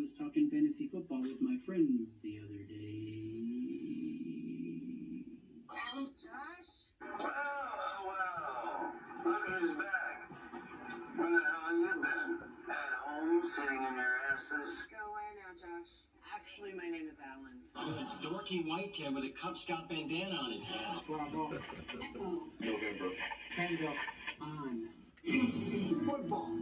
was talking fantasy football with my friends the other day. Well, Josh? Wow. Look who's back. Where the hell have you been? At home, sitting in your asses? Go away now, Josh. Actually, my name is Alan. With a dorky white kid with a Cub Scout bandana on his head. Bravo. November. Tango on. Football.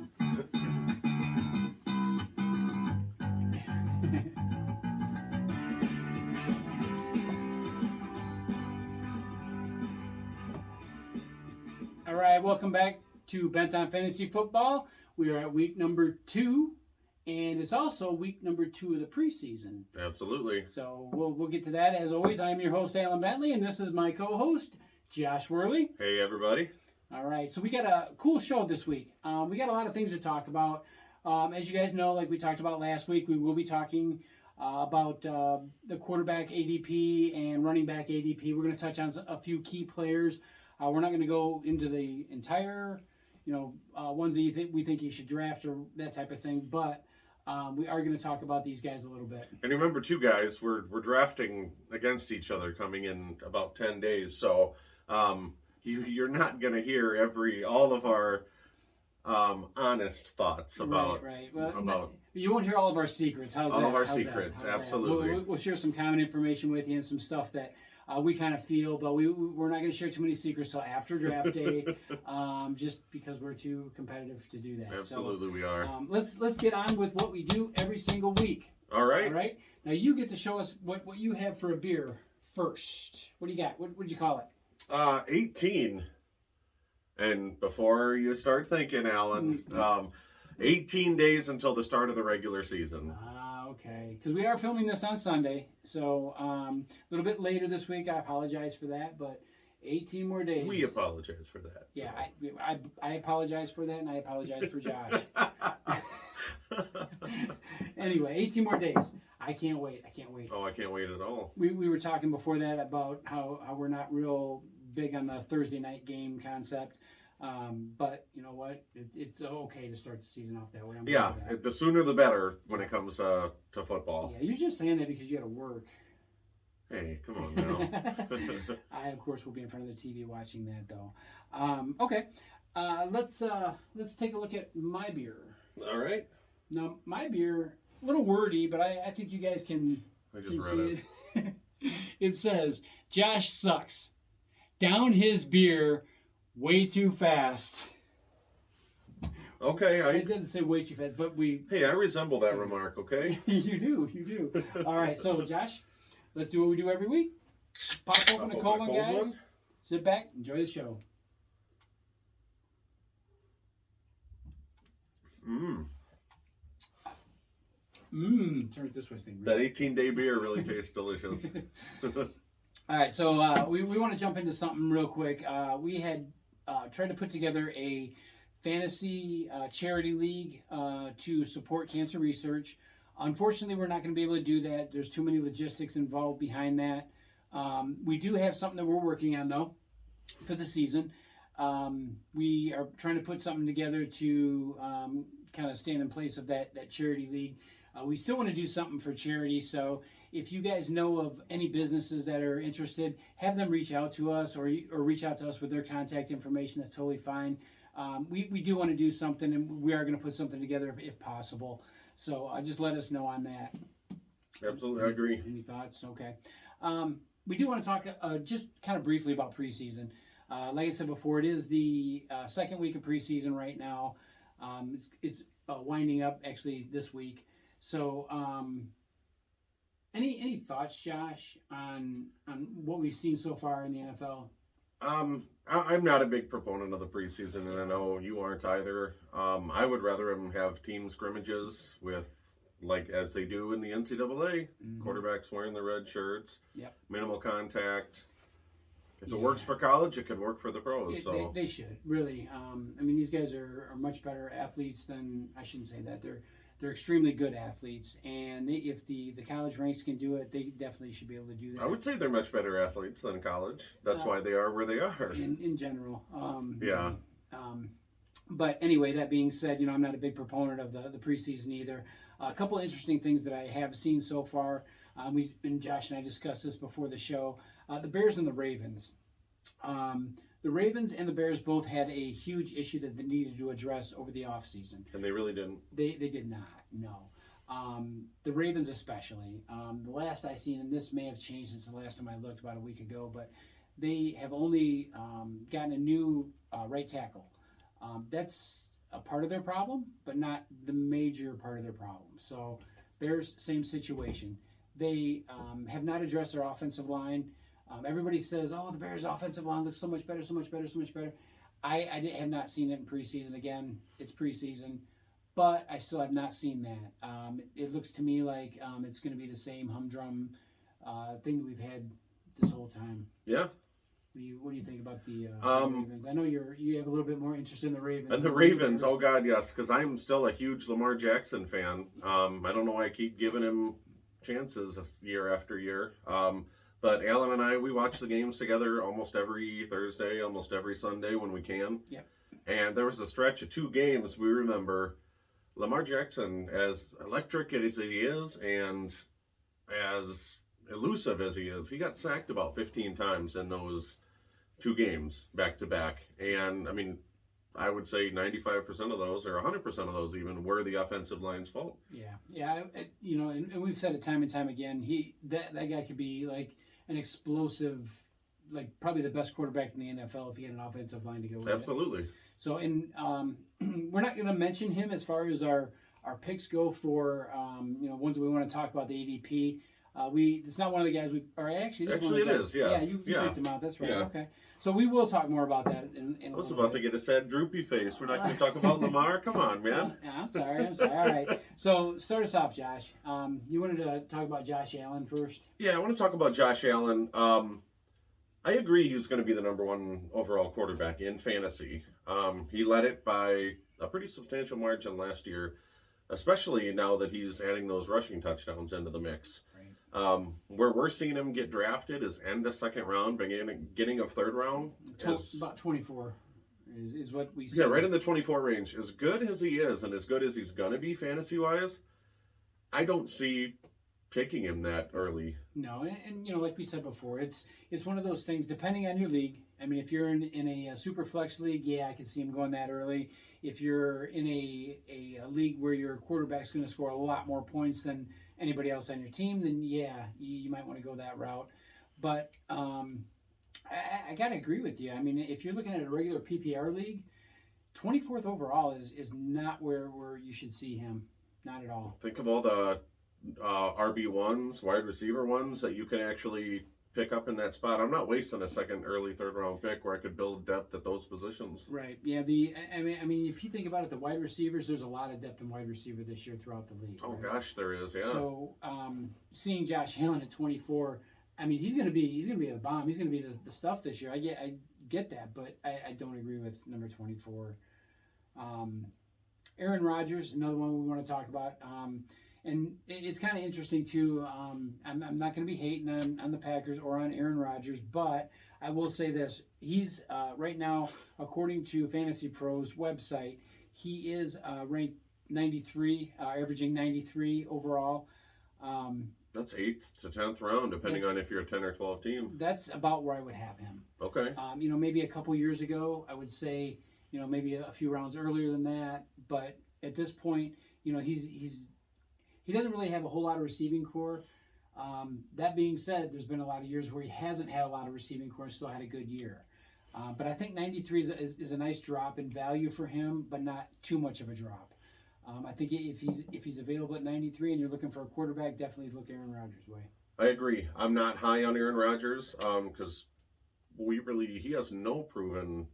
All right, welcome back to Bent on Fantasy Football. We are at week number 2, and it's also week number 2 of the preseason. Absolutely. So we'll get to that. As always, I'm your host, Alan Bentley, and this is my co-host, Josh Worley. Hey, everybody. All right, so we got a cool show this week. We got a lot of things to talk about. As you guys know, like we talked about last week, we will be talking about the quarterback ADP and running back ADP. We're going to touch on a few key players. We're not going to go into the entire, ones that we think you should draft or that type of thing, but we are going to talk about these guys a little bit. And remember, too, guys, we're drafting against each other coming in about 10 days, so you're not going to hear all of our honest thoughts about. Right. Well, you won't hear all of our secrets. How's that? All of our secrets, absolutely. We'll share some common information with you and some stuff that we kind of feel, but we're not going to share too many secrets till after draft day, just because we're too competitive to do that. Absolutely, we are. Let's get on with what we do every single week. All right. All right. Now you get to show us what you have for a beer first. What do you got? What would you call it? 18. And before you start thinking, Alan, 18 days until the start of the regular season. Okay. Because we are filming this on Sunday, so a little bit later this week. I apologize for that, but 18 more days. We apologize for that. Yeah, so. I apologize for that, and I apologize for Josh. Anyway, 18 more days. I can't wait. Oh, I can't wait at all. We were talking before that about how we're not real big on the Thursday night game concept. But you know what? It's okay to start the season off that way. The sooner the better when it comes to football. Yeah, you're just saying that because you got to work. Hey, come on now. I, of course, will be in front of the TV watching that, though. Okay, let's take a look at my beer. All right. Now, my beer, a little wordy, but I think you guys can read it. It says, Josh sucks. Down his beer way too fast. Okay. It doesn't say way too fast, but Hey, I resemble that remark, okay? You do. All right, so Josh, let's do what we do every week. Pop open a cold one, guys. Sit back, enjoy the show. Turn it this way, Steve. That 18-day beer really tastes delicious. All right, so we want to jump into something real quick. We had tried to put together a fantasy charity league to support cancer research. Unfortunately, we're not going to be able to do that. There's too many logistics involved behind that. We do have something that we're working on, though, for the season. We are trying to put something together to kind of stand in place of that charity league. We still want to do something for charity, so if you guys know of any businesses that are interested, have them reach out to us or reach out to us with their contact information. That's totally fine. We do want to do something, and we are going to put something together if possible. So just let us know on that. Absolutely, I agree. Any thoughts? Okay. We do want to talk just kind of briefly about preseason. Like I said before, it is the second week of preseason right now. It's winding up actually this week. So, any thoughts, Josh, on what we've seen so far in the NFL? I'm not a big proponent of the preseason, and I know you aren't either. I would rather them have team scrimmages with, like as they do in the NCAA, quarterbacks wearing the red shirts, minimal contact. If it works for college, it could work for the pros. They should, really. I mean, these guys are much better athletes than, I shouldn't say that, they're extremely good athletes, and if the college ranks can do it, they definitely should be able to do that. I would say they're much better athletes than college. That's why they are where they are. In general. But anyway, that being said, I'm not a big proponent of the preseason either. A couple of interesting things that I have seen so far. Josh and I discussed this before the show. The Bears and the Ravens. The Ravens and the Bears both had a huge issue that they needed to address over the offseason. And they really didn't. They did not, no. The Ravens especially. The last I seen, and this may have changed since the last time I looked about a week ago, but they have only gotten a new right tackle. That's a part of their problem, but not the major part of their problem. So Bears, same situation. They have not addressed their offensive line. Everybody says, "Oh, the Bears' offensive line looks so much better, so much better, so much better." I have not seen it in preseason. Again, it's preseason, but I still have not seen that. It looks to me like it's going to be the same humdrum thing that we've had this whole time. Yeah. What do you think about the Ravens? I know you have a little bit more interest in the Ravens. And the Ravens, oh God, yes, because I'm still a huge Lamar Jackson fan. I don't know why I keep giving him chances year after year. But Alan and I, we watch the games together almost every Thursday, almost every Sunday when we can. Yep. And there was a stretch of 2 games we remember Lamar Jackson, as electric as he is and as elusive as he is, he got sacked about 15 times in those 2 games back to back. And I mean, I would say 95% of those, or 100% of those even, were the offensive line's fault. Yeah. And we've said it time and time again. That guy could be like an explosive, like probably the best quarterback in the NFL if he had an offensive line to go with. Absolutely. So, and we're not going to mention him as far as our picks go for ones that we want to talk about the ADP. It's not one of the guys Actually, it is. Yes. Yeah, you picked him out. That's right. Yeah. Okay. So we will talk more about that. I was about to get a sad, droopy face. We're not going to talk about Lamar. Come on, man. I'm sorry. All right. So start us off, Josh. You wanted to talk about Josh Allen first? Yeah, I want to talk about Josh Allen. I agree he's going to be the number 1 overall quarterback in fantasy. He led it by a pretty substantial margin last year, especially now that he's adding those rushing touchdowns into the mix. Where we're seeing him get drafted is end of 2nd round, beginning of 3rd round. About 24 is what we see. Yeah, right in the 24 range. As good as he is and as good as he's going to be fantasy-wise, I don't see taking him that early. No, and like we said before, it's one of those things, depending on your league. I mean, if you're in a super flex league, yeah, I can see him going that early. If you're in a league where your quarterback's going to score a lot more points than anybody else on your team, then yeah, you might want to go that route. But I got to agree with you. I mean, if you're looking at a regular PPR league, 24th overall is not where you should see him. Not at all. Think of all the RB1s, wide receiver ones that you can actually pick up in that spot. I'm not wasting a second, early 3rd round pick where I could build depth at those positions. Right. Yeah. I mean, if you think about it, the wide receivers, there's a lot of depth in wide receiver this year throughout the league. Oh right? gosh, there is. Yeah. So seeing Josh Allen at 24, I mean, he's gonna be a bomb. He's gonna be the stuff this year. I get that, but I don't agree with number 24. Aaron Rodgers, another one we want to talk about. And it's kind of interesting, too. I'm not going to be hating on the Packers or on Aaron Rodgers, but I will say this. He's, right now, according to Fantasy Pros website, he is ranked 93, averaging 93 overall. That's 8th to 10th round, depending on if you're a 10 or 12 team. That's about where I would have him. Okay. Maybe a couple years ago, I would say, maybe a few rounds earlier than that. But at this point, he doesn't really have a whole lot of receiving core. That being said, there's been a lot of years where he hasn't had a lot of receiving core and still had a good year. But I think 93 is a nice drop in value for him, but not too much of a drop. I think if he's available at 93 and you're looking for a quarterback, definitely look Aaron Rodgers' way. I agree. I'm not high on Aaron Rodgers because he has no proven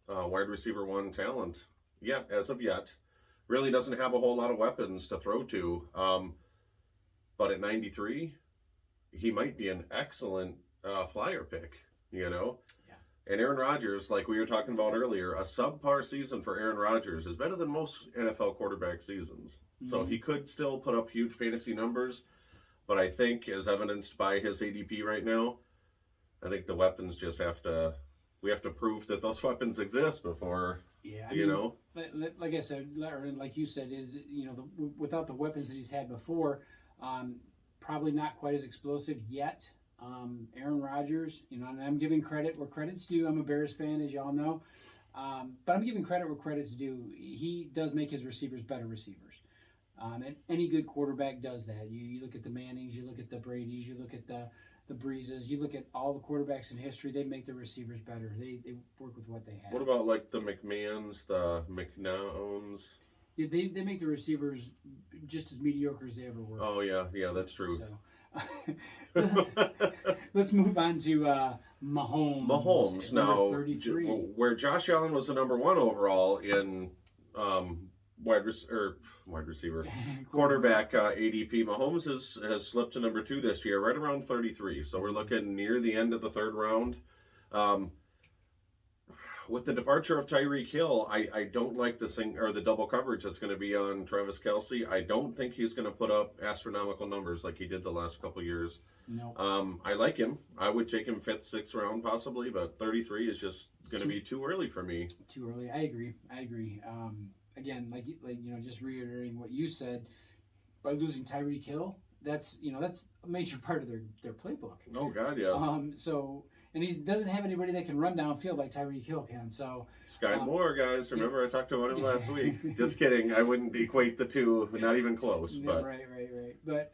wide receiver 1 talent yet, as of yet. Really doesn't have a whole lot of weapons to throw to. But at 93, he might be an excellent flyer pick, Yeah. And Aaron Rodgers, like we were talking about earlier, a subpar season for Aaron Rodgers is better than most NFL quarterback seasons. Mm-hmm. So he could still put up huge fantasy numbers, but I think, as evidenced by his ADP right now, I think the weapons we have to prove that those weapons exist before Yeah, you know. Like I said, or like you said, is without the weapons that he's had before, probably not quite as explosive yet. Aaron Rodgers, and I'm giving credit where credit's due. I'm a Bears fan, as y'all know, but I'm giving credit where credit's due. He does make his receivers better receivers. And any good quarterback does that. You look at the Mannings, you look at the Bradys, you look at the Breezes, you look at all the quarterbacks in history. They make their receivers better. They work with what they have. What about like the McMahons, the McNowns? Yeah, they make the receivers just as mediocre as they ever were. Oh yeah, that's true. So, let's move on to Mahomes. Mahomes now, 33. where Josh Allen was the number 1 overall in wide receiver quarterback ADP. Mahomes has slipped to number 2 this year, right around 33. So we're looking near the end of the 3rd round. With the departure of Tyreek Hill, I don't like the double coverage that's going to be on Travis Kelce. I don't think he's going to put up astronomical numbers like he did the last couple years. No. I like him. I would take him 5th, 6th round possibly, but 33 is just going to be too early for me. Too early. I agree. Again, like just reiterating what you said, by losing Tyreek Hill, that's a major part of their playbook. Oh God, yes. And he doesn't have anybody that can run downfield like Tyreek Hill can. So Sky Moore, guys. Remember I talked about him last week. Just kidding. I wouldn't equate the two. Not even close. Yeah, but right. But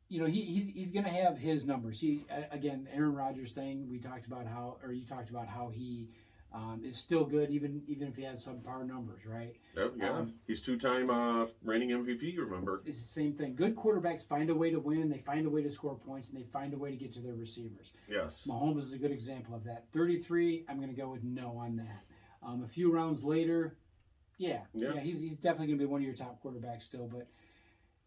he's going to have his numbers. Again, Aaron Rodgers thing. You talked about how he is still good, even if he has subpar numbers, right? Yep, yeah. He's 2-time reigning MVP, remember? It's the same thing. Good quarterbacks find a way to win, they find a way to score points, and they find a way to get to their receivers. Yes. Mahomes is a good example of that. 33, I'm going to go with no on that. A few rounds later, yeah, he's definitely going to be one of your top quarterbacks still, but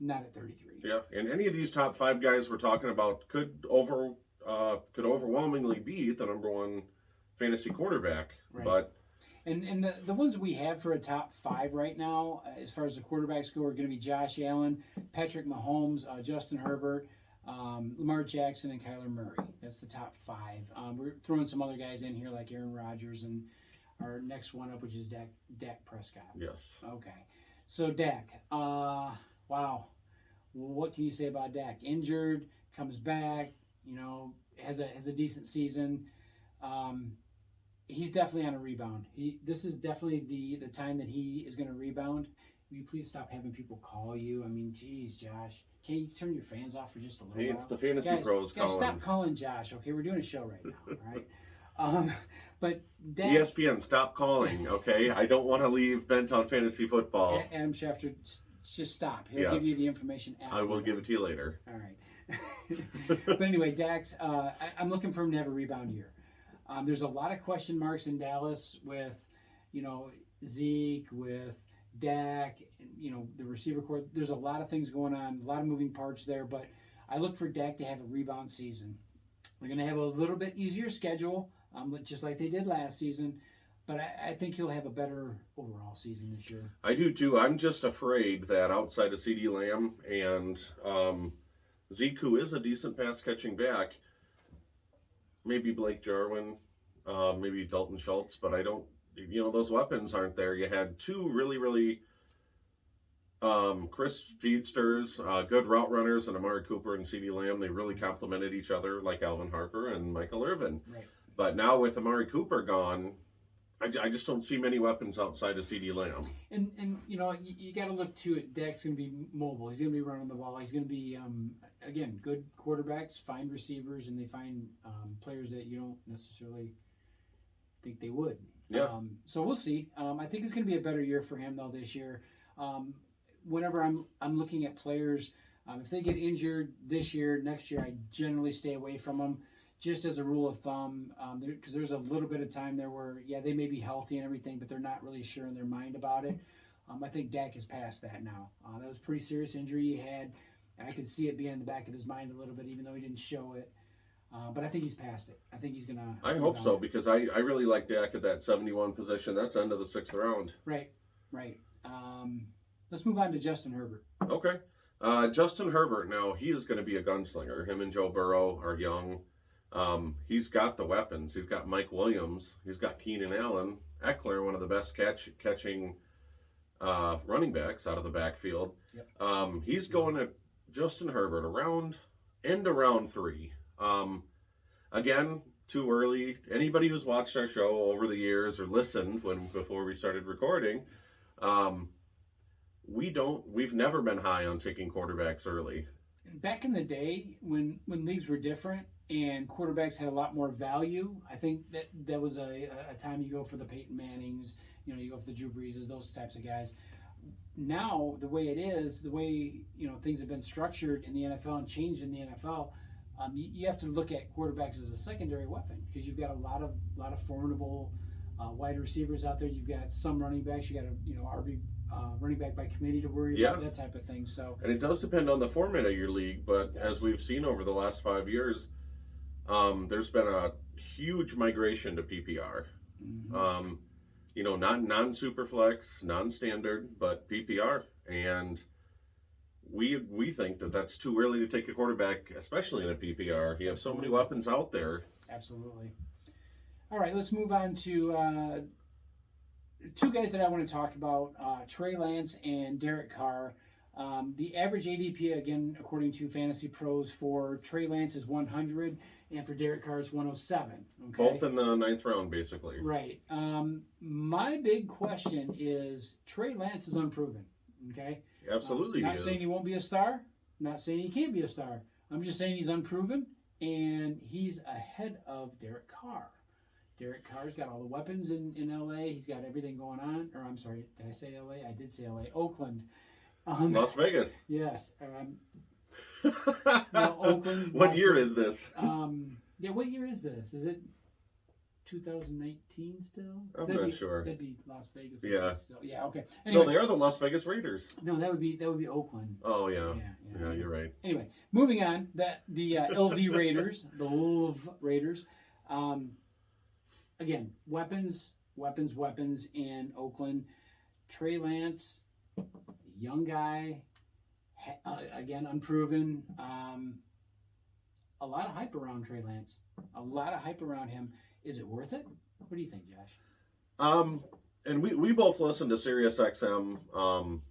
not at 33. Yeah, and any of these top 5 guys we're talking about could overwhelmingly be the number 1 fantasy quarterback, right. But and the ones we have for a top 5 right now, as far as the quarterbacks go, are going to be Josh Allen, Patrick Mahomes, Justin Herbert, Lamar Jackson, and Kyler Murray. That's the top 5. We're throwing some other guys in here like Aaron Rodgers and our next one up, which is Dak Prescott. Yes. Okay, so Dak, wow, what can you say about Dak? Injured, comes back, has a decent season. He's definitely on a rebound. This is definitely the time that he is going to rebound. Will you please stop having people call you? I mean, geez, Josh. Can't you turn your fans off for just a little while? Hey, it's the fantasy pros guys, calling. stop calling Josh, okay? We're doing a show right now, all right? But Dak, ESPN, stop calling, okay? I don't want to leave bent on fantasy football. Adam Schefter, just stop. He'll give you the information after. I will give it to you later. All right. But anyway, Dak's, I'm looking for him to have a rebound year. There's a lot of question marks in Dallas with, Zeke, with Dak, the receiver core. There's a lot of things going on, a lot of moving parts there, but I look for Dak to have a rebound season. They're going to have a little bit easier schedule, just like they did last season, but I think he'll have a better overall season this year. I do too. I'm just afraid that outside of CeeDee Lamb and Zeke, who is a decent pass-catching back, maybe Blake Jarwin, maybe Dalton Schultz, but I don't, those weapons aren't there. You had 2 really, really crisp speedsters, good route runners, and Amari Cooper and CeeDee Lamb. They really complemented each other like Alvin Harper and Michael Irvin. Right. But now with Amari Cooper gone, I just don't see many weapons outside of CeeDee Lamb. And you got to look to it. Dak's going to be mobile. He's going to be running the ball. He's going to be, again, good quarterbacks find receivers, and they find players that you don't necessarily think they would. Yeah. So we'll see. I think it's going to be a better year for him, though, this year. Whenever I'm looking at players, if they get injured this year, next year, I generally stay away from them. Just as a rule of thumb, because there's a little bit of time there where, they may be healthy and everything, but they're not really sure in their mind about it. I think Dak is past that now. That was a pretty serious injury he had, and I could see it being in the back of his mind a little bit, even though he didn't show it. But I think he's past it. I think he's going to... I hope so, because I really like Dak at that 71 position. That's end of the 6th round. Right. Let's move on to Justin Herbert. Okay. Justin Herbert, now, he is going to be a gunslinger. Him and Joe Burrow are young. He's got the weapons. He's got Mike Williams. He's got Keenan Allen. Ekeler, one of the best catching running backs out of the backfield. Yep. He's going at Justin Herbert around 3. Again, too early. Anybody who's watched our show over the years or listened before we started recording, we've never been high on taking quarterbacks early. Back in the day, when leagues were different and quarterbacks had a lot more value, I think that was a time you go for the Peyton Mannings, you go for the Drew Breeses, those types of guys. Now, the way it is, the way things have been structured in the NFL and changed in the NFL, you have to look at quarterbacks as a secondary weapon because you've got a lot of formidable wide receivers out there. You've got some running backs. You got a RB running back by committee to worry about, that type of thing. So, and it does depend on the format of your league, but as we've seen over the last 5 years, there's been a huge migration to PPR. Mm-hmm. Not non-superflex, non-standard, but PPR, and we think that's too early to take a quarterback, especially in a PPR. You have so many weapons out there. Absolutely. All right, let's move on to two guys that I want to talk about, Trey Lance and Derek Carr. The average ADP, again, according to Fantasy Pros, for Trey Lance is 100, and for Derek Carr is 107. Okay? Both in the 9th round, basically. Right. My big question is Trey Lance is unproven. Okay? Absolutely, not saying he won't be a star. Not saying he can't be a star. I'm just saying he's unproven, and he's ahead of Derek Carr. Derek Carr's got all the weapons in LA. He's got everything going on. Or I'm sorry, did I say LA? I did say LA. Oakland. Las Vegas. Yes. Oakland. What year is this? What year is this? Is it 2019 still? I'm not sure. That'd be Las Vegas. Yeah. Still. Yeah. Okay. Anyway, no, they are the Las Vegas Raiders. No, that would be Oakland. Oh yeah. Yeah, you're right. Anyway, moving on. The LV Raiders, the LV Raiders. Again, weapons in Oakland. Trey Lance, young guy, again unproven. A lot of hype around Trey Lance. A lot of hype around him. Is it worth it? What do you think, Josh? And we both listen to SiriusXM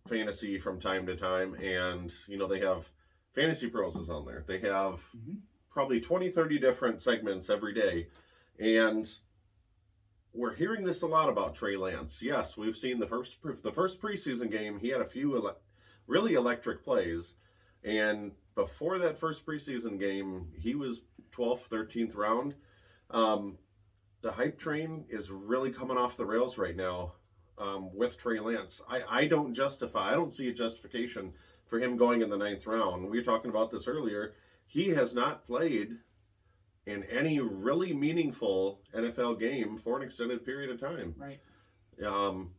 Fantasy from time to time, and they have Fantasy Pros is on there. They have probably 20-30 different segments every day, and we're hearing this a lot about Trey Lance. Yes, we've seen the first preseason game. He had a few really electric plays, and before that first preseason game, he was 12th, 13th round. The hype train is really coming off the rails right now with Trey Lance. I don't see a justification for him going in the 9th round. We were talking about this earlier. He has not played in any really meaningful NFL game for an extended period of time. Right.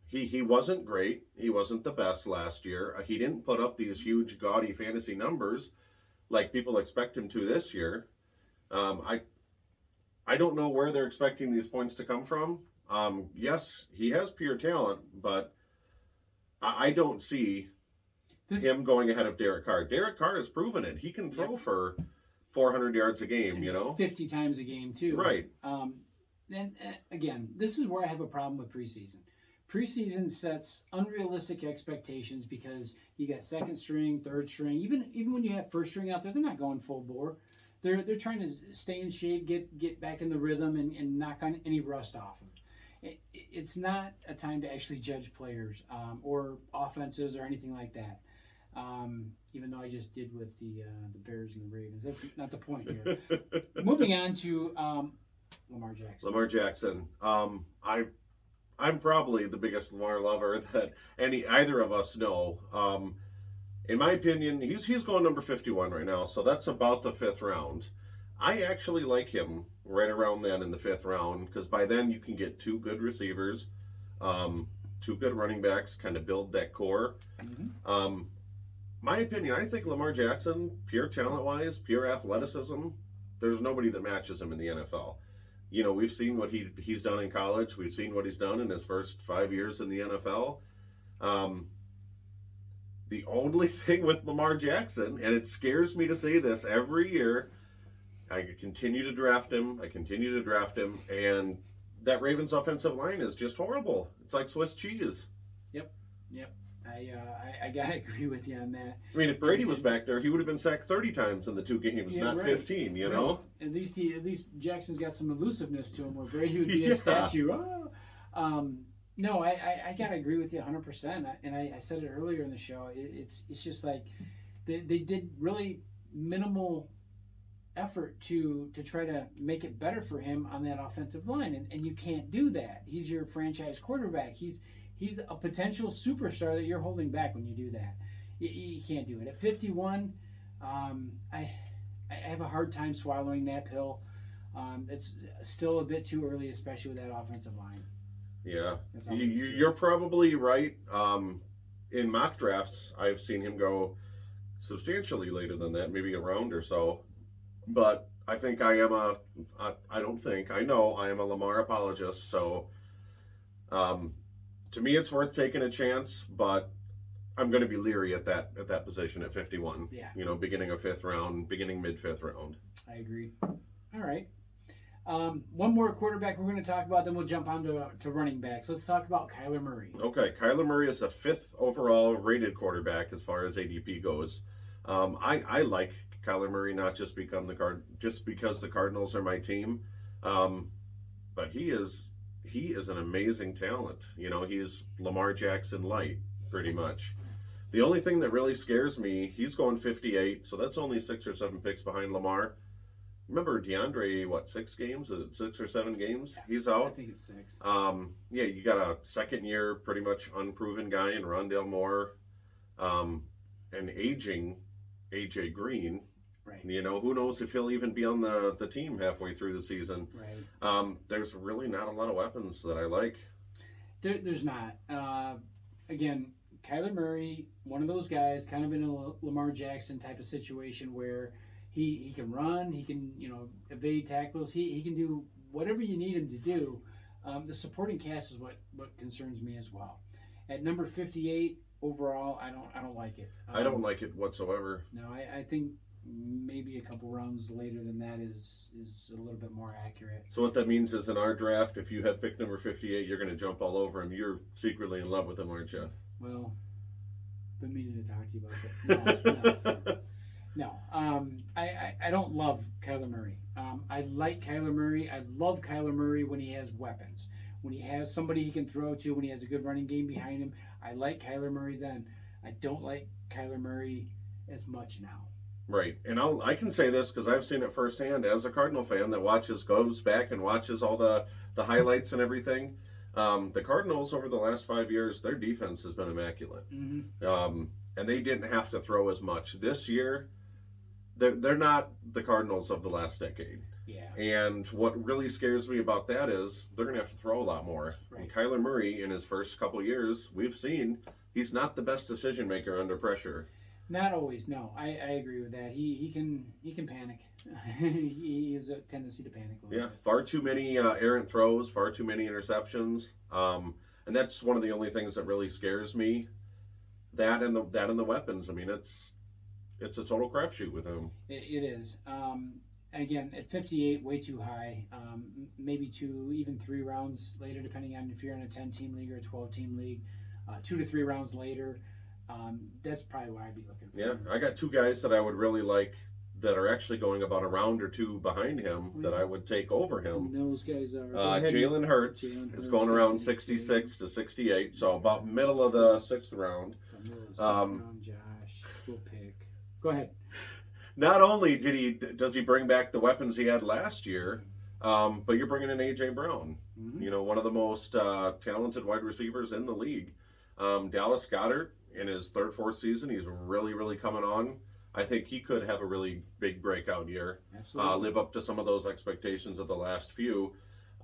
He wasn't great. He wasn't the best last year. He didn't put up these huge, gaudy fantasy numbers like people expect him to this year. I don't know where they're expecting these points to come from. Yes, he has pure talent, but I don't see him going ahead of Derek Carr. Derek Carr has proven it. He can throw for 400 yards a game, 50 times a game, too. Right. And again, this is where I have a problem with preseason. Preseason sets unrealistic expectations because you got second string, third string. Even when you have first string out there, they're not going full bore. They're trying to stay in shape, get back in the rhythm, and knock on any rust off them. It's not a time to actually judge players or offenses or anything like that. Even though I just did with the Bears and the Ravens. That's not the point here. Moving on to Lamar Jackson. Lamar Jackson. I'm probably the biggest Lamar lover that either of us know. In my opinion, he's going number 51 right now, so that's about the 5th round. I actually like him right around then in the 5th round because by then you can get 2 good receivers, 2 good running backs, kind of build that core. Mm-hmm. My opinion, I think Lamar Jackson, pure talent-wise, pure athleticism, there's nobody that matches him in the NFL. We've seen what he's done in college. We've seen what he's done in his first 5 years in the NFL. The only thing with Lamar Jackson, and it scares me to say this every year, I continue to draft him, and that Ravens offensive line is just horrible. It's like Swiss cheese. Yep. I gotta agree with you on that. I mean, if Brady was back there, he would have been sacked 30 times in the 2 games, Yeah, not right. 15. You know. At least Jackson's got some elusiveness to him, where Brady would be a Yeah. statue. No, I gotta agree with you 100%. And I said it earlier in the show. It's just like they did really minimal effort to try to make it better for him on that offensive line, and you can't do that. He's your franchise quarterback. He's a potential superstar that you're holding back when you do that. You can't do it. At 51, I have a hard time swallowing that pill. It's still a bit too early, especially with that offensive line. Yeah, That's all I'm saying. you're probably right. In mock drafts, I've seen him go substantially later than that, maybe a round or so. But I think I know I am a Lamar apologist. So to me, it's worth taking a chance, but I'm going to be leery at that position at 51. Yeah. You know, beginning of 5th round, beginning mid-5th round. I agree. All right. One more quarterback we're going to talk about, then we'll jump on to running backs. Let's talk about Kyler Murray. Okay, Kyler Murray is a 5th overall rated quarterback as far as ADP goes. I like Kyler Murray not just because the Cardinals are my team, but he is an amazing talent. You know, he's Lamar Jackson light, pretty much. The only thing that really scares me, he's going 58, so that's only 6 or 7 picks behind Lamar. Remember DeAndre, 6 games? 6 or 7 games? He's out. I think it's 6. Yeah, you got a second-year, pretty much unproven guy in Rondale Moore, and aging AJ Green. Right. You know, who knows if he'll even be on the team halfway through the season. Right. There's really not a lot of weapons that I like. There's not. Again, Kyler Murray, one of those guys, kind of in a Lamar Jackson type of situation where he can run, he can evade tackles, he can do whatever you need him to do. The supporting cast is what concerns me as well. At number 58 overall, I don't like it. I don't like it whatsoever. No, I think maybe a couple rounds later than that is a little bit more accurate. So what that means is in our draft, if you have pick number 58, you're going to jump all over him. You're secretly in love with him, aren't you? Well, been meaning to talk to you about that. No. I don't love Kyler Murray. I like Kyler Murray. I love Kyler Murray when he has weapons. When he has somebody he can throw to, when he has a good running game behind him. I like Kyler Murray then. I don't like Kyler Murray as much now. Right. And I can say this because I've seen it firsthand as a Cardinal fan that goes back and watches all the highlights and everything. The Cardinals over the last 5 years, their defense has been immaculate. Mm-hmm. And they didn't have to throw as much. This year, they're not the Cardinals of the last decade. Yeah. And what really scares me about that is they're going to have to throw a lot more. Right. And Kyler Murray, in his first couple years, we've seen he's not the best decision maker under pressure. Not always. No, I agree with that. He can panic. He has a tendency to panic. Yeah, far too many errant throws, far too many interceptions, and that's one of the only things that really scares me. That and the weapons. I mean, it's a total crapshoot with him. It is. Again, at 58, way too high. Maybe 2, even 3 rounds later, depending on if you're in a 10-team league or a 12-team league. 2 to 3 rounds later. That's probably what I'd be looking for. Yeah, I got 2 guys that I would really like that are actually going about a round or 2 behind him that I would take over him. Those guys are. Jalen Hurts is going around 66 to 68, so about middle of the 6th round. Round, Josh, we'll pick. Go ahead. Not only does he bring back the weapons he had last year, but you're bringing in A.J. Brown, Mm-hmm. One of the most talented wide receivers in the league. Dallas Goedert, in his 3rd, 4th season, he's really, really coming on. I think he could have a really big breakout year. Absolutely. Live up to some of those expectations of the last few.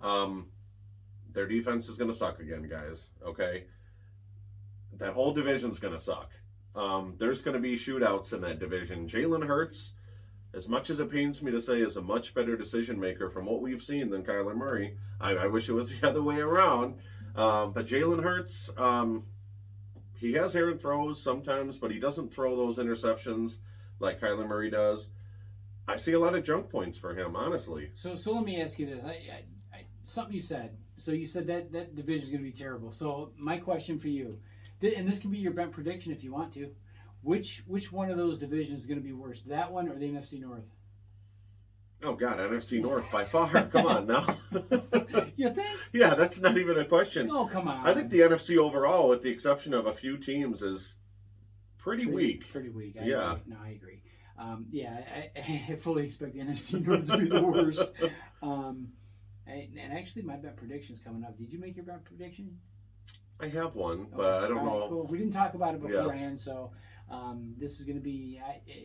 Their defense is going to suck again, guys, okay? That whole division's going to suck. There's going to be shootouts in that division. Jalen Hurts, as much as it pains me to say, is a much better decision maker from what we've seen than Kyler Murray. I wish it was the other way around. But Jalen Hurts, he has errant throws sometimes, but he doesn't throw those interceptions like Kyler Murray does. I see a lot of junk points for him, honestly. So let me ask you this. something you said. So you said that division is going to be terrible. So my question for you, and this can be your bet prediction if you want to, which one of those divisions is going to be worse, that one or the NFC North? Oh God, NFC North by far. Come on now. You think? Yeah, that's not even a question. Oh, come on. I think the NFC overall, with the exception of a few teams, is pretty weak. Pretty weak. I Yeah. agree. No, I agree. I fully expect the NFC North to be the worst. And actually, my bet prediction's coming up. Did you make your bet prediction? I have one, but Okay. I don't All right, know. cool. We didn't talk about it beforehand, Yes. so this is going to be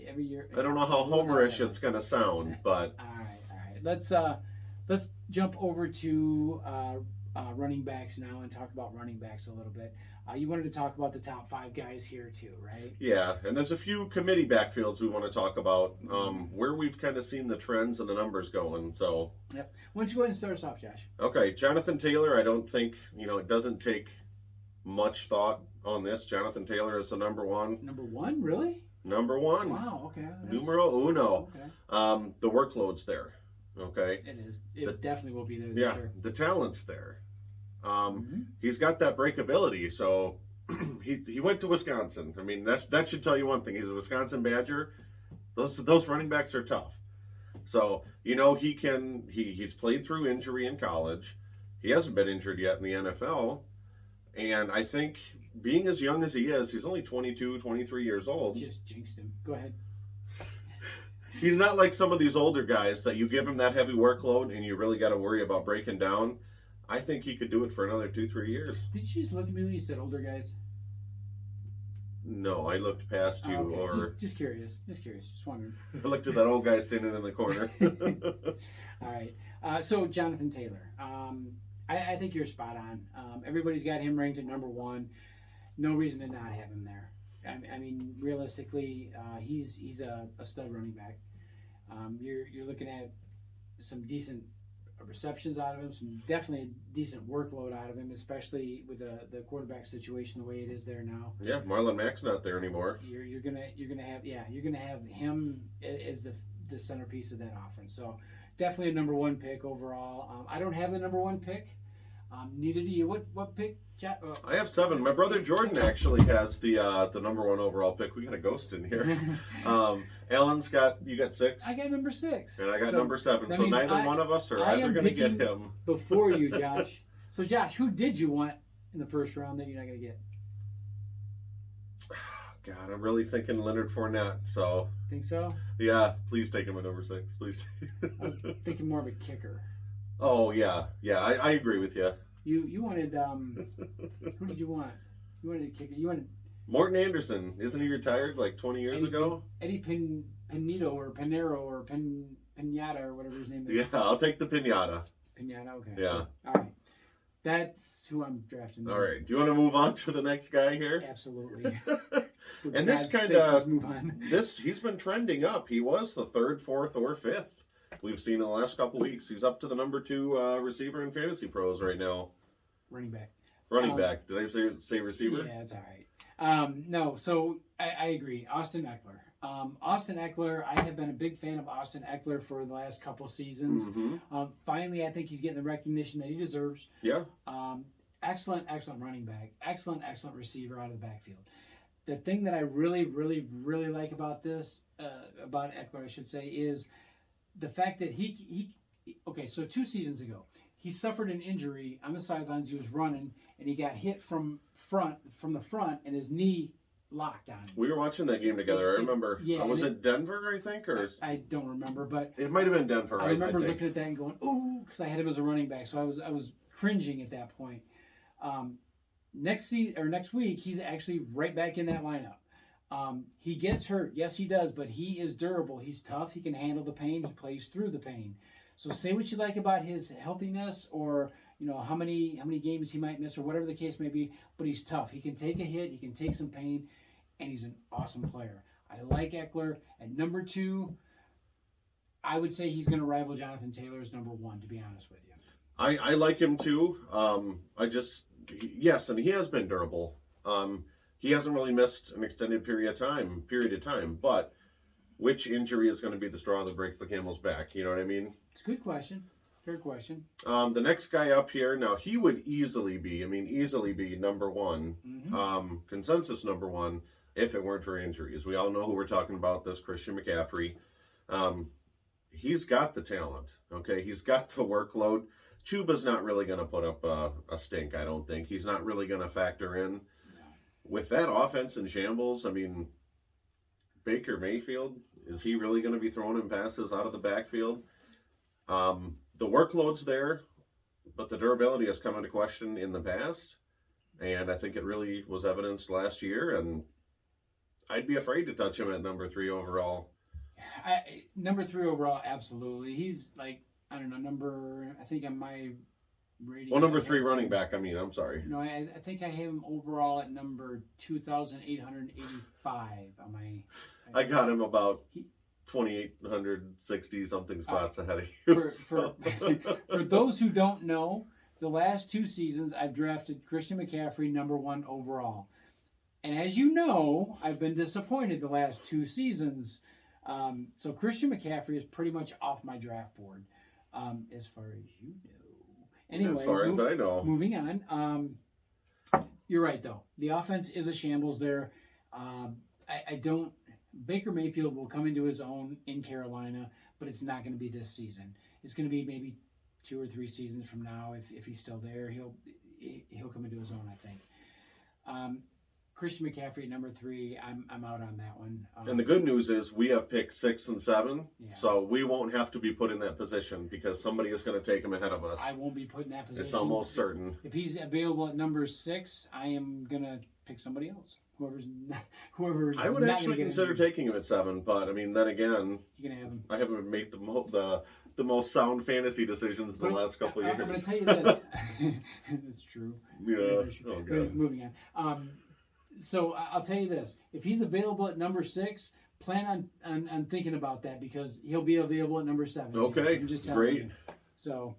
every year. I don't know how we'll talk homerish about it. it's going to sound, but All right. Let's jump over to running backs now and talk about running backs a little bit. You wanted to talk about the top 5 guys here too, right? yeah. And there's a few committee backfields we want to talk about, where we've kind of seen the trends and the numbers going. So, Yep. Why don't you go ahead and start us off, Josh? okay, Jonathan Taylor. I don't think it doesn't take much thought on this. Jonathan Taylor is the number one. Number 1, really? Number one. Wow. Okay. Numero uno. Okay. The workload's there. Okay. It is. It definitely will be there. Yeah. Sure. The talent's there. Mm-hmm. He's got that breakability. So he went to Wisconsin. I mean, that should tell you one thing. He's a Wisconsin Badger. Those running backs are tough. So he's played through injury in college. He hasn't been injured yet in the NFL. And I think being as young as he is, he's only 22, 23 years old. Just jinxed him. Go ahead. He's not like some of these older guys that you give him that heavy workload and you really got to worry about breaking down. I think he could do it for another 2-3 years. Did you just look at me when you said older guys? No, I looked past you, Okay. or Just curious. Just wondering. I looked at that old guy standing in the corner. All right. So Jonathan Taylor. I think you're spot on. Everybody's got him ranked at number 1. No reason to not have him there. I mean, realistically, he's a stud running back. You're looking at some decent receptions out of him, some definitely decent workload out of him, especially with the quarterback situation the way it is there now. Yeah, Marlon Mack's not there anymore. You're gonna have him as the centerpiece of that offense. So definitely a number 1 pick overall. I don't have the number 1 pick. Neither do you. What pick? I have 7. My brother Jordan actually has the number 1 overall pick. We got a ghost in here. Alan's you got 6. I got number 6. And I got number 7. that So means neither one of us are I either am going to get picking him. before you, Josh. So Josh, who did you want in the first round that you're not going to get? God, I'm really thinking Leonard Fournette. So Think so? yeah, please take him at number 6. Please. I was thinking more of a kicker. Oh yeah. I agree with you. You wanted who did you want? You wanted a kicker. You wanted Morton Anderson. Isn't he retired like 20 years ago? Eddie Pinito or Pinero or Pinata or whatever his name is. Yeah, I'll take the pinata. Pinata. Okay. Yeah. All right. That's who I'm drafting. All right. Do you want to move on to the next guy here? Absolutely. For And this God's kind sakes, of let's move on. he's been trending up. He was the 3rd, 4th, or 5th we've seen in the last couple weeks. He's up to the number 2 receiver in Fantasy Pros right now. Running back. Running back. Did I say receiver? Yeah, it's all right. No, so I agree. Austin Ekeler. Austin Ekeler, I have been a big fan of Austin Ekeler for the last couple seasons. Mm-hmm. Finally, I think he's getting the recognition that he deserves. Yeah. Excellent running back. Excellent receiver out of the backfield. The thing that I really like about this, about Ekeler, I should say, is the fact that he okay, so 2 seasons ago, he suffered an injury on the sidelines. He was running, and he got hit from the front, and his knee locked on him. We were watching that game together. I remember. Yeah, was it Denver, I think? Or I don't remember, but it might have been Denver, I remember think. looking at that and going, "Ooh," because I had him as a running back, so I was cringing at that point. Next week, he's actually right back in that lineup. He gets hurt, yes, he does, but he is durable. He's tough. He can handle the pain. He plays through the pain. So say what you like about his healthiness, or how many games he might miss, or whatever the case may be, but he's tough. He can take a hit. He can take some pain, and he's an awesome player. I like Ekeler. At number 2, I would say he's going to rival Jonathan Taylor as number 1, to be honest with you. I like him too. Yes, and he has been durable. He hasn't really missed an extended period of time, but which injury is going to be the straw that breaks the camel's back? You know what I mean? It's a good question. Fair question. The next guy up here, now he would easily be number one, consensus number one, if it weren't for injuries. We all know who we're talking about, this Christian McCaffrey. He's got the talent, okay? He's got the workload. Chuba's not really going to put up a stink, I don't think. He's not really going to factor in. With that offense in shambles, I mean, Baker Mayfield, is he really going to be throwing him passes out of the backfield? The workload's there, but the durability has come into question in the past, and I think it really was evidenced last year, and I'd be afraid to touch him at number 3 overall. Number 3 overall, absolutely. He's like, I don't know, I think on my rating. Well, number 3 running back, I'm sorry. No, I think I have him overall at number 2,885 on my. I got him about 2,860 something spots ahead of you. For those who don't know, the last 2 seasons I've drafted Christian McCaffrey number 1 overall. And as you know, I've been disappointed the last 2 seasons. So Christian McCaffrey is pretty much off my draft board, as far as you know. Anyway, as far as I know. Moving on. You're right, though. The offense is a shambles there. I don't. Baker Mayfield will come into his own in Carolina, but it's not going to be this season. It's going to be maybe 2 or 3 seasons from now. If he's still there, he'll come into his own, I think. Christian McCaffrey at number 3, I'm out on that one. And the good news is we have picked 6 and 7, Yeah. so we won't have to be put in that position because somebody is going to take him ahead of us. I won't be put in that position. It's almost certain. If he's available at number 6, I am going to pick somebody else. Whoever's I would actually consider taking him at 7, but I mean, then again, you're gonna have him. I haven't made the most sound fantasy decisions in the last couple of years. I'm going to tell you this. That's true. Yeah. Oh, God. Moving on. So I'll tell you this. If he's available at number 6, plan on thinking about that because he'll be available at number 7. Okay, I'm just telling great. you. So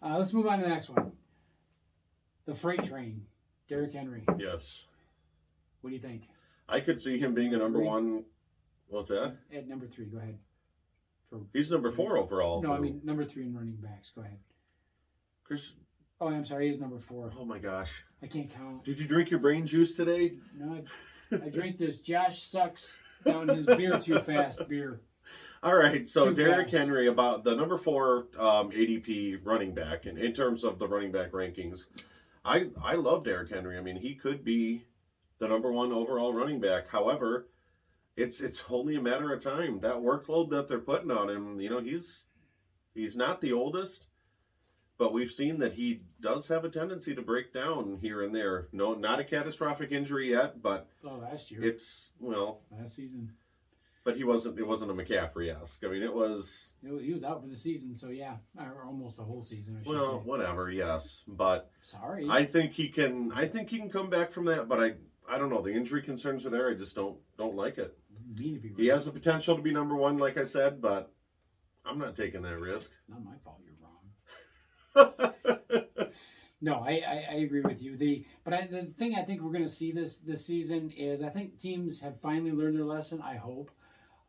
let's move on to the next one. The freight train, Derrick Henry. Yes. What do you think? I could see him being a number 1. What's that? At number 3, go ahead. He's number 4 overall. No, I mean number 3 in running backs. Go ahead. Chris. Oh, I'm sorry. He's number 4. Oh my gosh. I can't count. Did you drink your brain juice today? No, I drank this Josh sucks down his beer too fast beer. All right, so Too Derrick fast. Henry, about the number 4 ADP running back, and in terms of the running back rankings, I love Derrick Henry. I mean, he could be the number 1 overall running back. However, it's only a matter of time. That workload that they're putting on him, he's not the oldest, but we've seen that he does have a tendency to break down here and there. No, not a catastrophic injury yet, but last year. Last season. But it wasn't a McCaffrey-esque. I mean, it was. He was out for the season, so yeah, or almost the whole season. I should Well, say. whatever, yes, but Sorry. I think he can come back from that. But I don't know. The injury concerns are there. I just don't like it. Mean to be He has the potential to be number 1, like I said, but I'm not taking that risk. Not my fault. You're wrong. No, I agree with you. The thing I think we're going to see this season is I think teams have finally learned their lesson. I hope.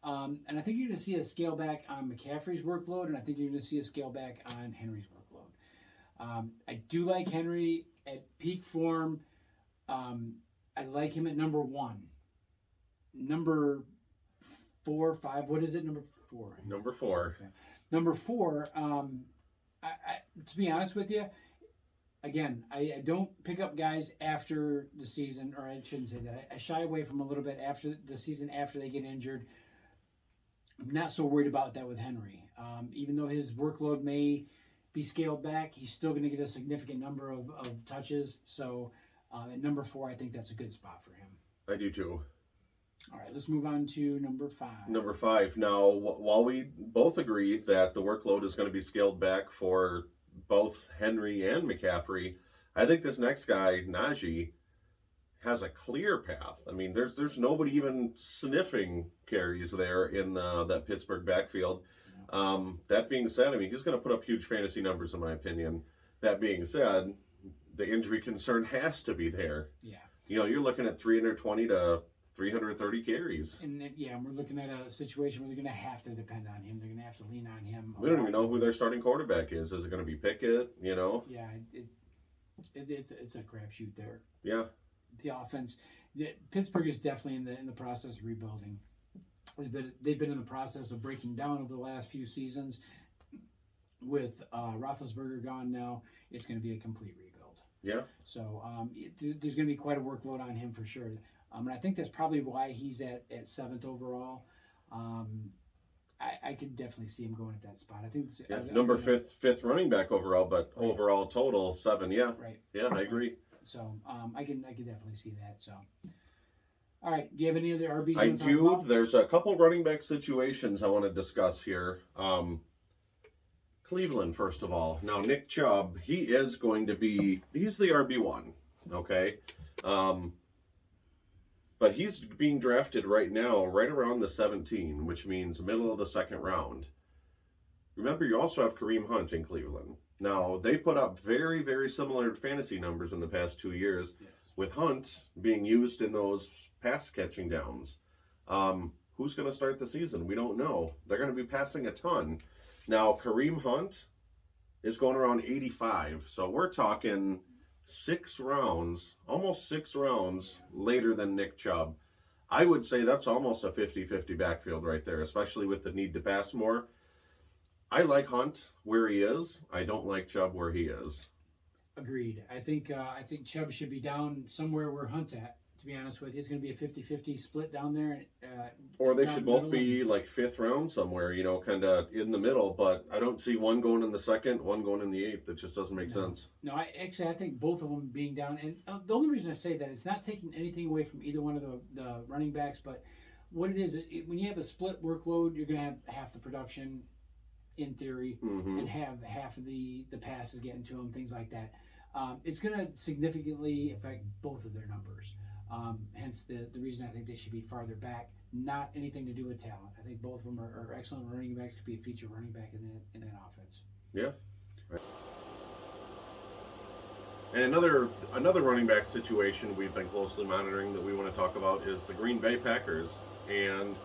And I think you're going to see a scale back on McCaffrey's workload, and I think you're going to see a scale back on Henry's workload. I do like Henry at peak form. I like him at number 1. Number 4, 5. What is it? Number 4. Number 4. Okay. Number 4. To be honest with you, again, I don't pick up guys after the season, or I shouldn't say that. I shy away from a little bit after the season after they get injured. I'm not so worried about that with Henry. Even though his workload may be scaled back, he's still going to get a significant number of touches. So at number 4, I think that's a good spot for him. I do too. All right, let's move on to number 5. Number 5. Now, while we both agree that the workload is going to be scaled back for both Henry and McCaffrey, I think this next guy, Najee, has a clear path. I mean, there's nobody even sniffing carries there in that Pittsburgh backfield. That being said, I mean, he's going to put up huge fantasy numbers, in my opinion. That being said, the injury concern has to be there. Yeah. You're looking at 320 to 330 carries. And we're looking at a situation where they're going to have to depend on him. They're going to have to lean on him. We don't even know who their starting quarterback is. Is it going to be Pickett? You know? Yeah, it's a crapshoot there. Yeah. The offense, Pittsburgh is definitely in the process of rebuilding. They've been in the process of breaking down over the last few seasons. With Roethlisberger gone now, it's going to be a complete rebuild. Yeah. So there's going to be quite a workload on him for sure. And I think that's probably why he's at 7th overall. I could definitely see him going at that spot. I think it's, number fifth running back overall, but right. overall total 7. Yeah. Right. Yeah, I agree. So I can definitely see that. So. All right. Do you have any other RBs? I do. There's a couple running back situations I want to discuss here. Cleveland, first of all. Now, Nick Chubb, he's the RB1, okay? But he's being drafted right now, right around the 17, which means middle of the second round. Remember, you also have Kareem Hunt in Cleveland. Now, they put up very, very similar fantasy numbers in the past 2 years, yes. with Hunt being used in those pass-catching downs. Who's going to start the season? We don't know. They're going to be passing a ton. Now, Kareem Hunt is going around 85, so we're talking 6 rounds, almost 6 rounds later than Nick Chubb. I would say that's almost a 50-50 backfield right there, especially with the need to pass more. I like Hunt where he is. I don't like Chubb where he is. Agreed. I think Chubb should be down somewhere where Hunt's at. To be honest with you, it's going to be a 50-50 split down there. Or they should both be like 5th round somewhere, kind of in the middle. But I don't see one going in the 2nd, one going in the 8th. It just doesn't make sense. No, I think both of them being down. And the only reason I say that, it's not taking anything away from either one of the running backs. But what it is, when you have a split workload, you're going to have half the production in theory, and have half of the passes getting to them, things like that. It's going to significantly affect both of their numbers. Hence the reason I think they should be farther back. Not anything to do with talent. I think both of them are excellent running backs. Could be a feature running back in that offense. Yeah. Right. And another running back situation we've been closely monitoring that we want to talk about is the Green Bay Packers. And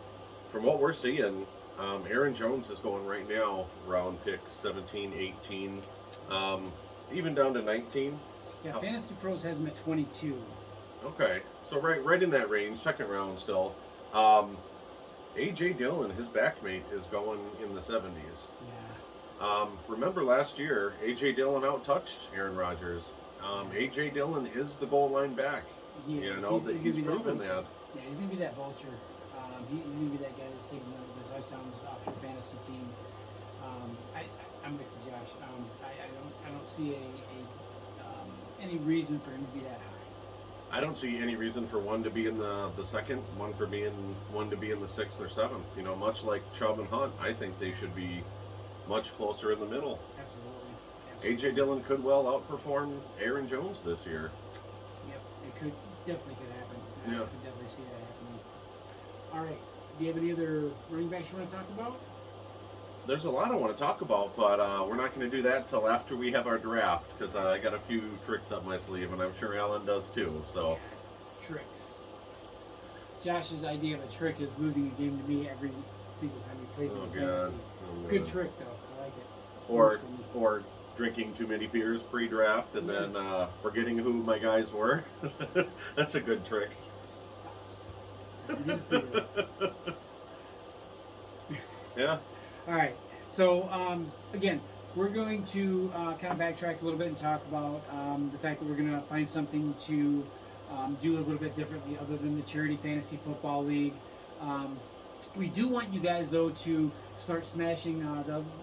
from what we're seeing, Aaron Jones is going right now around pick 17, 18, even down to 19. Yeah, Fantasy Pros has him at 22. Okay, so right in that range, 2nd round still. A.J. Dillon, his backmate, is going in the 70s. Yeah. Remember last year, A.J. Dillon out-touched Aaron Rodgers. A.J. Dillon is the goal line back. He's proven that. Yeah, he's going to be that vulture. He's going to be that guy that's taking the touchdowns off your fantasy team. I'm with you, Josh. I don't see any reason for him to be that high. I don't see any reason for one to be in the 2nd, one to be in the 6th or 7th. Much like Chubb and Hunt, I think they should be much closer in the middle. Absolutely. A.J. Dillon could well outperform Aaron Jones this year. Yep, it definitely could happen. Yeah. I could definitely see that happening. All right. Do you have any other running backs you want to talk about? There's a lot I want to talk about, but we're not going to do that till after we have our draft, because I got a few tricks up my sleeve, and I'm sure Alan does too. So, yeah, tricks. Josh's idea of a trick is losing a game to me every single time he plays with fantasy. Good trick though. I like it. Or drinking too many beers pre-draft and then forgetting who my guys were. That's a good trick. Sucks. It is beer. Yeah. All right. So, again, we're going to kind of backtrack a little bit and talk about the fact that we're going to find something to do a little bit differently other than the Charity Fantasy Football League. We do want you guys, though, to start smashing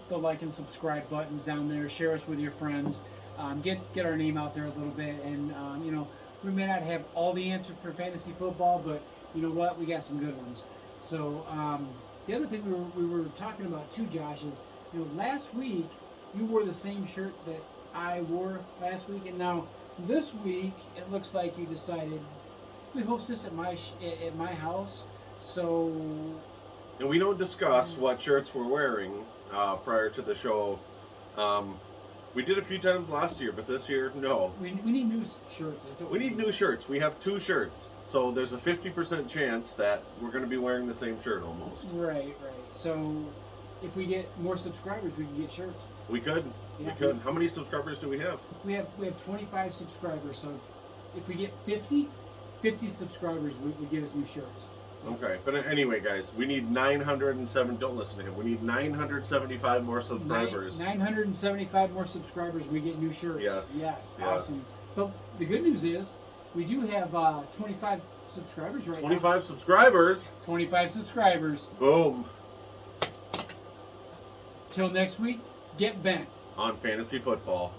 the like and subscribe buttons down there. Share us with your friends. Get our name out there a little bit. And, we may not have all the answers for fantasy football, but you know what? We got some good ones. So, the other thing we were talking about too, Josh, is last week you wore the same shirt that I wore last week, and now this week it looks like you decided we host this at my house. So, and we don't discuss what shirts we're wearing prior to the show. We did a few times last year, but this year, no. We need new shirts. That's what We need new shirts. We have 2 shirts. So there's a 50% chance that we're going to be wearing the same shirt almost. Right. So if we get more subscribers, we can get shirts. We could. Yeah. We could. How many subscribers do we have? We have 25 subscribers, so if we get 50 subscribers would give us new shirts. Okay, but anyway, guys, we need 907. Don't listen to him. We need 975 more subscribers. 975 more subscribers, we get new shirts. Yes. Awesome. But the good news is, we do have 25 subscribers right now. 25 subscribers. 25 subscribers. Boom. Till next week, get bent. On fantasy football.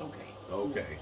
Okay. Okay.